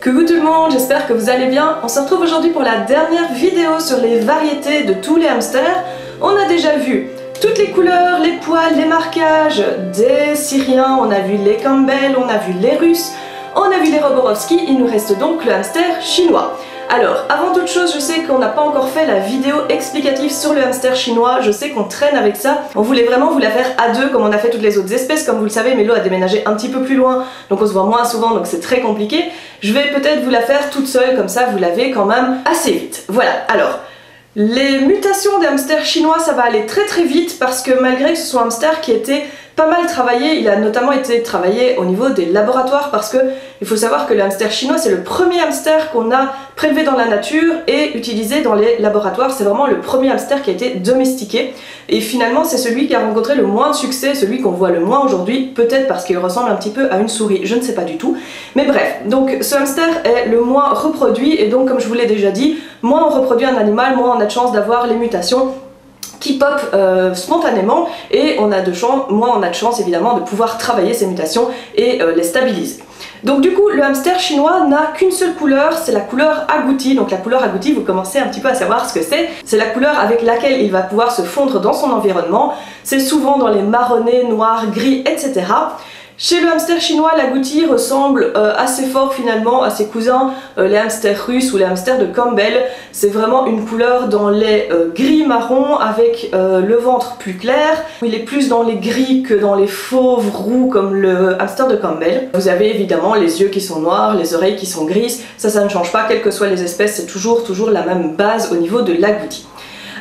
Coucou tout le monde, j'espère que vous allez bien. On se retrouve aujourd'hui pour la dernière vidéo sur les variétés de tous les hamsters. On a déjà vu toutes les couleurs, les poils, les marquages des Syriens, on a vu les Campbell, on a vu les Russes, on a vu les Roborovski, il nous reste donc le hamster chinois. Alors, avant toute chose, je sais qu'on n'a pas encore fait la vidéo explicative sur le hamster chinois, je sais qu'on traîne avec ça. On voulait vraiment vous la faire à deux comme on a fait toutes les autres espèces, comme vous le savez, Mélo a déménagé un petit peu plus loin, donc on se voit moins souvent, donc c'est très compliqué. Je vais peut-être vous la faire toute seule, comme ça vous l'avez quand même assez vite. Voilà, alors, les mutations des hamsters chinois, ça va aller très très vite parce que malgré que ce soit un hamster qui était pas mal travaillé, il a notamment été travaillé au niveau des laboratoires parce que il faut savoir que le hamster chinois c'est le premier hamster qu'on a prélevé dans la nature et utilisé dans les laboratoires. C'est vraiment le premier hamster qui a été domestiqué et finalement c'est celui qui a rencontré le moins de succès, celui qu'on voit le moins aujourd'hui, peut-être parce qu'il ressemble un petit peu à une souris, je ne sais pas du tout. Mais bref, donc ce hamster est le moins reproduit et donc comme je vous l'ai déjà dit, moins on reproduit un animal, moins on a de chance d'avoir les mutations qui pop spontanément et moins on a de chance évidemment de pouvoir travailler ces mutations et les stabiliser. Donc du coup le hamster chinois n'a qu'une seule couleur, c'est la couleur agouti. Donc la couleur agouti, vous commencez un petit peu à savoir ce que c'est la couleur avec laquelle il va pouvoir se fondre dans son environnement. C'est souvent dans les marronnés, noirs, gris, etc. Chez le hamster chinois, l'agouti ressemble assez fort finalement à ses cousins, les hamsters russes ou les hamsters de Campbell. C'est vraiment une couleur dans les gris-marron avec le ventre plus clair. Il est plus dans les gris que dans les fauves roux comme le hamster de Campbell. Vous avez évidemment les yeux qui sont noirs, les oreilles qui sont grises. Ça ne change pas, quelles que soient les espèces, c'est toujours la même base au niveau de l'agouti.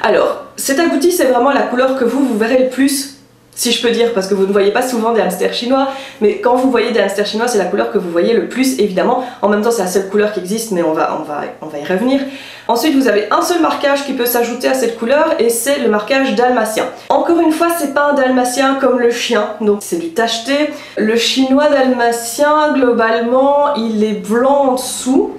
Alors, cet agouti, c'est vraiment la couleur que vous verrez le plus, si je peux dire, parce que vous ne voyez pas souvent des hamsters chinois, mais quand vous voyez des hamsters chinois, c'est la couleur que vous voyez le plus, évidemment. En même temps, c'est la seule couleur qui existe, mais on va y revenir. Ensuite, vous avez un seul marquage qui peut s'ajouter à cette couleur, et c'est le marquage dalmatien. Encore une fois, c'est pas un dalmatien comme le chien, donc c'est du tacheté. Le chinois dalmatien, globalement, il est blanc en dessous,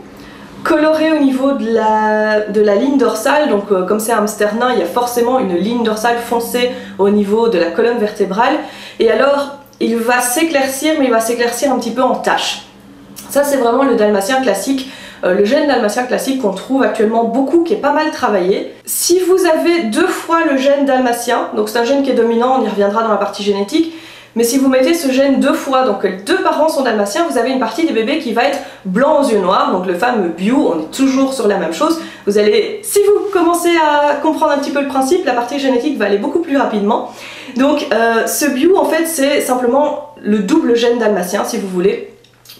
coloré au niveau de la ligne dorsale, donc comme c'est un hamster nain, il y a forcément une ligne dorsale foncée au niveau de la colonne vertébrale, et alors il va s'éclaircir, mais il va s'éclaircir un petit peu en taches. Ça c'est vraiment le dalmatien classique, le gène dalmatien classique qu'on trouve actuellement beaucoup, qui est pas mal travaillé. Si vous avez deux fois le gène dalmatien, donc c'est un gène qui est dominant, on y reviendra dans la partie génétique, mais si vous mettez ce gène deux fois, donc que les deux parents sont dalmatiens, vous avez une partie des bébés qui va être blanc aux yeux noirs, donc le fameux BIOU, on est toujours sur la même chose. Vous allez, si vous commencez à comprendre un petit peu le principe, la partie génétique va aller beaucoup plus rapidement. Donc ce BIOU en fait c'est simplement le double gène dalmatien si vous voulez,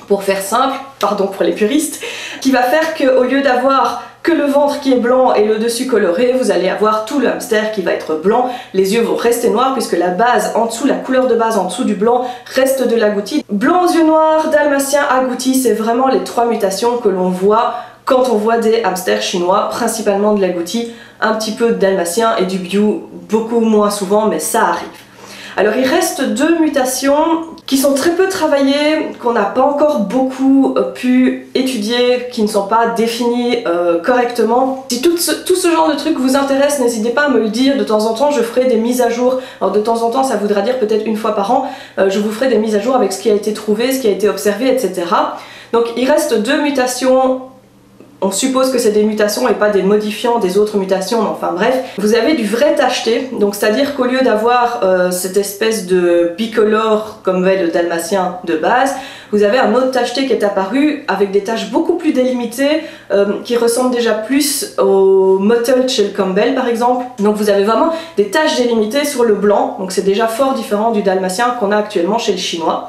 pour faire simple, pardon pour les puristes, qui va faire qu'au lieu d'avoir que le ventre qui est blanc et le dessus coloré, vous allez avoir tout le hamster qui va être blanc, les yeux vont rester noirs puisque la base en dessous, la couleur de base en dessous du blanc reste de l'agouti. Blanc aux yeux noirs, dalmatien, agouti, c'est vraiment les trois mutations que l'on voit quand on voit des hamsters chinois, principalement de l'agouti, un petit peu de dalmatien et du BIOU, beaucoup moins souvent, mais ça arrive. Alors il reste deux mutations qui sont très peu travaillées, qu'on n'a pas encore beaucoup pu étudier, qui ne sont pas définies correctement. Si tout ce genre de trucs vous intéresse, n'hésitez pas à me le dire. De temps en temps je ferai des mises à jour. Alors de temps en temps ça voudra dire peut-être une fois par an, je vous ferai des mises à jour avec ce qui a été trouvé, ce qui a été observé, etc. Donc il reste deux mutations. On suppose que c'est des mutations et pas des modifiants des autres mutations, mais enfin bref. Vous avez du vrai tacheté, donc c'est-à-dire qu'au lieu d'avoir cette espèce de bicolore comme le dalmatien de base, vous avez un autre tacheté qui est apparu avec des taches beaucoup plus délimitées, qui ressemblent déjà plus au mottled chez le Campbell par exemple. Donc vous avez vraiment des taches délimitées sur le blanc, donc c'est déjà fort différent du dalmatien qu'on a actuellement chez le chinois.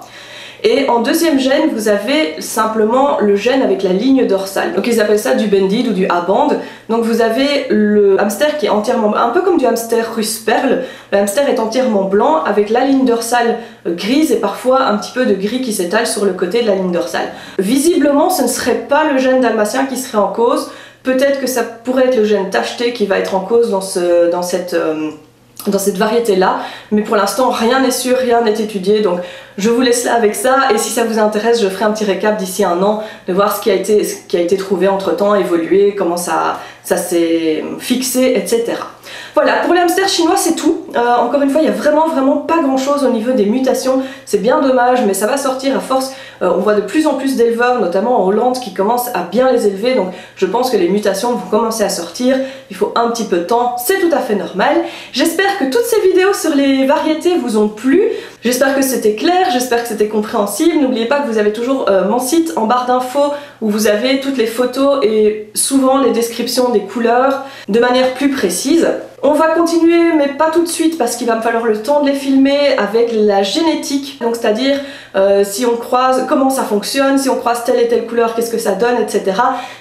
Et en deuxième gène, vous avez simplement le gène avec la ligne dorsale. Donc ils appellent ça du bendid ou du A-band. Donc vous avez le hamster qui est entièrement, un peu comme du hamster russe perle, le hamster est entièrement blanc avec la ligne dorsale grise et parfois un petit peu de gris qui s'étale sur le côté de la ligne dorsale. Visiblement, ce ne serait pas le gène dalmatien qui serait en cause. Peut-être que ça pourrait être le gène tacheté qui va être en cause dans cette variété-là, mais pour l'instant rien n'est sûr, rien n'est étudié, donc je vous laisse là avec ça, et si ça vous intéresse, je ferai un petit récap d'ici un an, de voir ce qui a été trouvé entre temps, évolué, comment ça s'est fixé, etc. Voilà, pour les hamsters chinois c'est tout. Encore une fois, il n'y a vraiment pas grand chose au niveau des mutations. C'est bien dommage, mais ça va sortir à force. On voit de plus en plus d'éleveurs, notamment en Hollande, qui commencent à bien les élever. Donc je pense que les mutations vont commencer à sortir. Il faut un petit peu de temps, c'est tout à fait normal. J'espère que toutes ces vidéos sur les variétés vous ont plu. J'espère que c'était clair, j'espère que c'était compréhensible. N'oubliez pas que vous avez toujours mon site en barre d'infos où vous avez toutes les photos et souvent les descriptions des couleurs de manière plus précise. On va continuer, mais pas tout de suite parce qu'il va me falloir le temps de les filmer avec la génétique, donc c'est-à-dire si on croise, comment ça fonctionne, si on croise telle et telle couleur, qu'est-ce que ça donne, etc.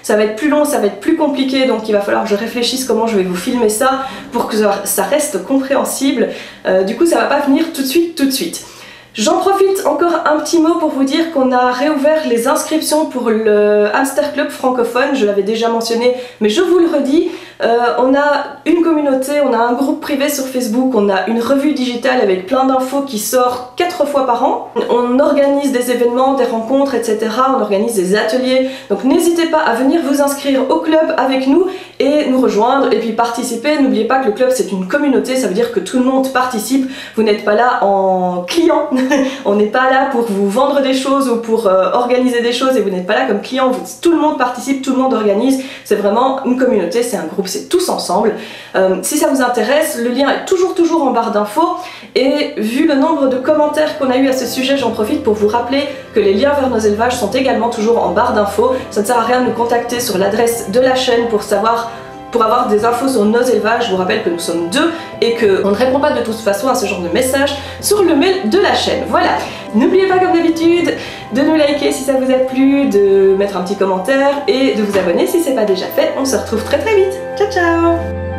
Ça va être plus long, ça va être plus compliqué, donc il va falloir que je réfléchisse comment je vais vous filmer ça pour que ça reste compréhensible. Du coup, ça va pas venir tout de suite. J'en profite encore un petit mot pour vous dire qu'on a réouvert les inscriptions pour le Hamster Club francophone, je l'avais déjà mentionné, mais je vous le redis. On a une communauté, on a un groupe privé sur Facebook, on a une revue digitale avec plein d'infos qui sort 4 fois par an. On organise des événements, des rencontres, etc. On organise des ateliers. Donc n'hésitez pas à venir vous inscrire au club avec nous et nous rejoindre et puis participer. N'oubliez pas que le club c'est une communauté, ça veut dire que tout le monde participe. Vous n'êtes pas là en client, on n'est pas là pour vous vendre des choses ou pour organiser des choses et vous n'êtes pas là comme client. Tout le monde participe, tout le monde organise. C'est vraiment une communauté, c'est un groupe. C'est tous ensemble. Si ça vous intéresse, le lien est toujours en barre d'infos et vu le nombre de commentaires qu'on a eu à ce sujet, j'en profite pour vous rappeler que les liens vers nos élevages sont également toujours en barre d'infos. Ça ne sert à rien de nous contacter sur l'adresse de la chaîne pour avoir des infos sur nos élevages. Je vous rappelle que nous sommes 2 et qu'on ne répond pas de toute façon à ce genre de messages sur le mail de la chaîne. Voilà, n'oubliez pas comme d'habitude de nous liker si ça vous a plu, de mettre un petit commentaire et de vous abonner si ce n'est pas déjà fait. On se retrouve très vite. Ciao ciao.